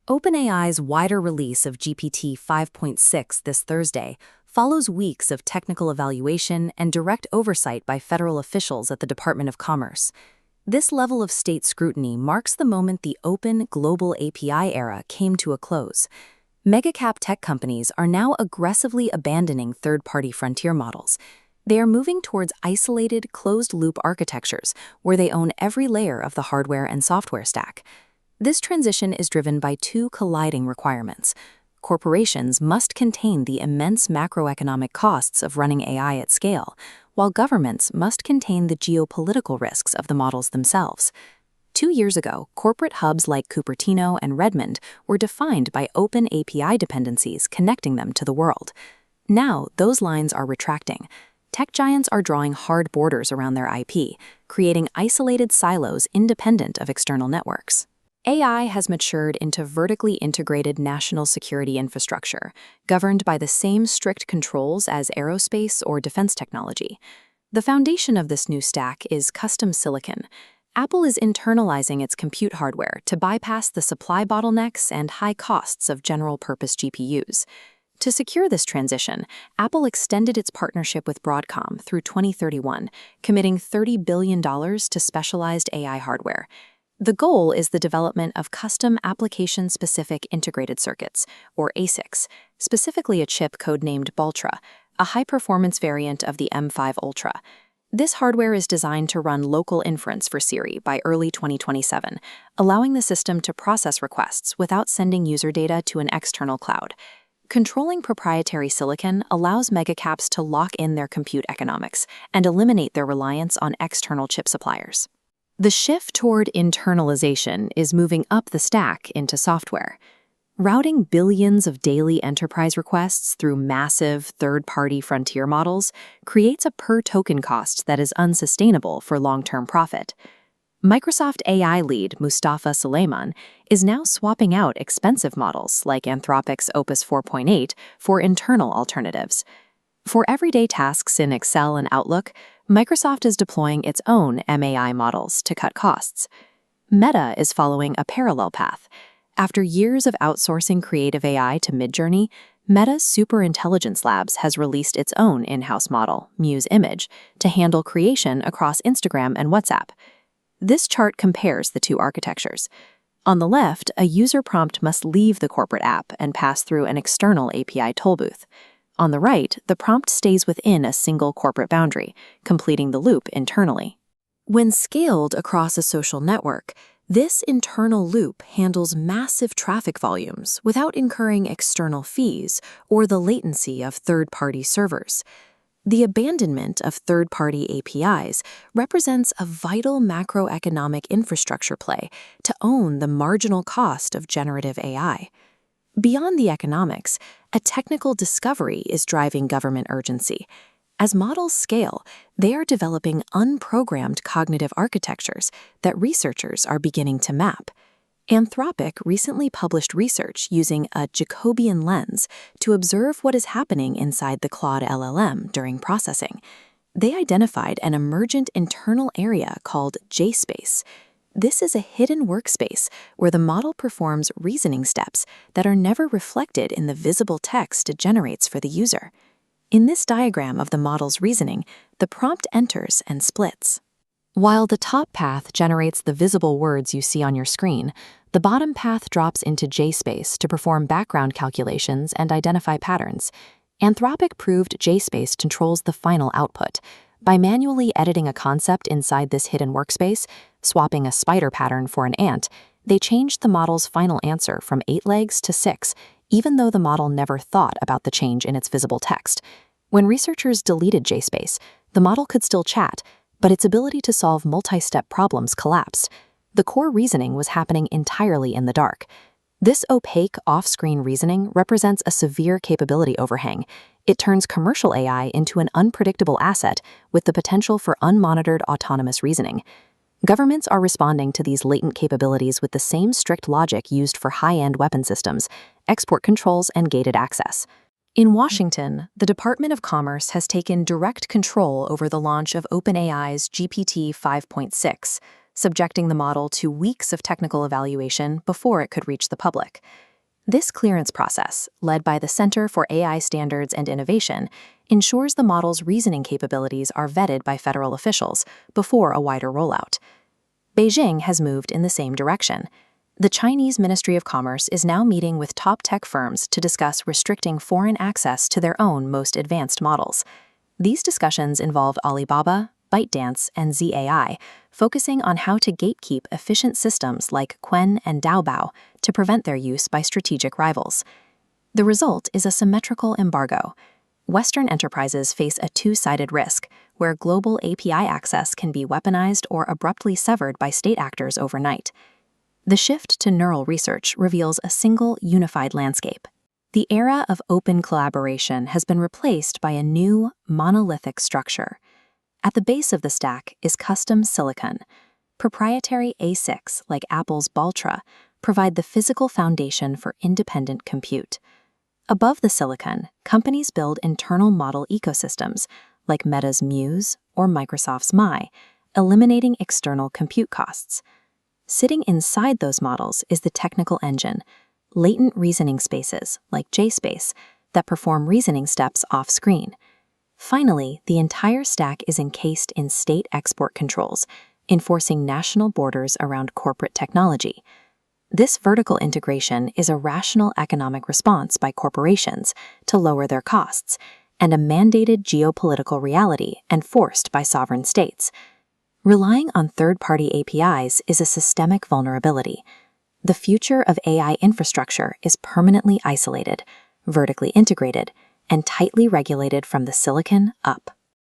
OpenAI's wider release of GPT 5.6 this Thursday follows weeks of technical evaluation and direct oversight by federal officials at the Department of Commerce. This level of state scrutiny marks the moment the open, global API era came to a close. Mega-cap tech companies are now aggressively abandoning third-party frontier models. They are moving towards isolated, closed-loop architectures where they own every layer of the hardware and software stack. This transition is driven by two colliding requirements. Corporations must contain the immense macroeconomic costs of running AI at scale, while governments must contain the geopolitical risks of the models themselves. 2 years ago, corporate hubs like Cupertino and Redmond were defined by open API dependencies connecting them to the world. Now, those lines are retracting. Tech giants are drawing hard borders around their IP, creating isolated silos independent of external networks. AI has matured into vertically integrated national security infrastructure, governed by the same strict controls as aerospace or defense technology. The foundation of this new stack is custom silicon. Apple is internalizing its compute hardware to bypass the supply bottlenecks and high costs of general-purpose GPUs. To secure this transition, Apple extended its partnership with Broadcom through 2031, committing $30 billion to specialized AI hardware. The goal is the development of custom application-specific integrated circuits, or ASICs, specifically a chip codenamed Baltra, a high-performance variant of the M5 Ultra. This hardware is designed to run local inference for Siri by early 2027, allowing the system to process requests without sending user data to an external cloud. Controlling proprietary silicon allows megacaps to lock in their compute economics and eliminate their reliance on external chip suppliers. The shift toward internalization is moving up the stack into software. Routing billions of daily enterprise requests through massive third-party frontier models creates a per-token cost that is unsustainable for long-term profit. Microsoft AI lead Mustafa Suleyman is now swapping out expensive models like Anthropic's Opus 4.8 for internal alternatives. For everyday tasks in Excel and Outlook, Microsoft is deploying its own MAI models to cut costs. Meta is following a parallel path. After years of outsourcing creative AI to Midjourney, Meta's Superintelligence Labs has released its own in-house model, Muse Image, to handle creation across Instagram and WhatsApp. This chart compares the two architectures. On the left, a user prompt must leave the corporate app and pass through an external API tollbooth. On the right, the prompt stays within a single corporate boundary, completing the loop internally. When scaled across a social network, this internal loop handles massive traffic volumes without incurring external fees or the latency of third-party servers. The abandonment of third-party APIs represents a vital macroeconomic infrastructure play to own the marginal cost of generative AI. Beyond the economics, a technical discovery is driving government urgency. As models scale, they are developing unprogrammed cognitive architectures that researchers are beginning to map. Anthropic recently published research using a Jacobian lens to observe what is happening inside the Claude LLM during processing. They identified an emergent internal area called J-space. This is a hidden workspace where the model performs reasoning steps that are never reflected in the visible text it generates for the user. In this diagram of the model's reasoning, the prompt enters and splits. While the top path generates the visible words you see on your screen, the bottom path drops into J-space to perform background calculations and identify patterns. Anthropic proved J-space controls the final output. By manually editing a concept inside this hidden workspace, swapping a spider pattern for an ant, they changed the model's final answer from 8 legs to 6, even though the model never thought about the change in its visible text. When researchers deleted J-space, the model could still chat, but its ability to solve multi-step problems collapsed. The core reasoning was happening entirely in the dark. This opaque off-screen reasoning represents a severe capability overhang. It turns commercial AI into an unpredictable asset with the potential for unmonitored autonomous reasoning. Governments are responding to these latent capabilities with the same strict logic used for high-end weapon systems, export controls, and gated access. In Washington, the Department of Commerce has taken direct control over the launch of OpenAI's GPT 5.6, subjecting the model to weeks of technical evaluation before it could reach the public. This clearance process, led by the Center for AI Standards and Innovation, ensures the model's reasoning capabilities are vetted by federal officials before a wider rollout. Beijing has moved in the same direction. The Chinese Ministry of Commerce is now meeting with top tech firms to discuss restricting foreign access to their own most advanced models. These discussions involve Alibaba, ByteDance, and ZAI, focusing on how to gatekeep efficient systems like Qwen and Daobao to prevent their use by strategic rivals. The result is a symmetrical embargo. Western enterprises face a two-sided risk, where global API access can be weaponized or abruptly severed by state actors overnight. The shift to neural research reveals a single, unified landscape. The era of open collaboration has been replaced by a new, monolithic structure. At the base of the stack is custom silicon. Proprietary ASICs, like Apple's Baltra, provide the physical foundation for independent compute. Above the silicon, companies build internal model ecosystems, like Meta's Muse or Microsoft's Mai, eliminating external compute costs. Sitting inside those models is the technical engine, latent reasoning spaces, like JSpace, that perform reasoning steps off-screen. Finally, the entire stack is encased in state export controls, enforcing national borders around corporate technology. This vertical integration is a rational economic response by corporations to lower their costs, and a mandated geopolitical reality enforced by sovereign states. Relying on third-party APIs is a systemic vulnerability. The future of AI infrastructure is permanently isolated, vertically integrated, and tightly regulated from the silicon up.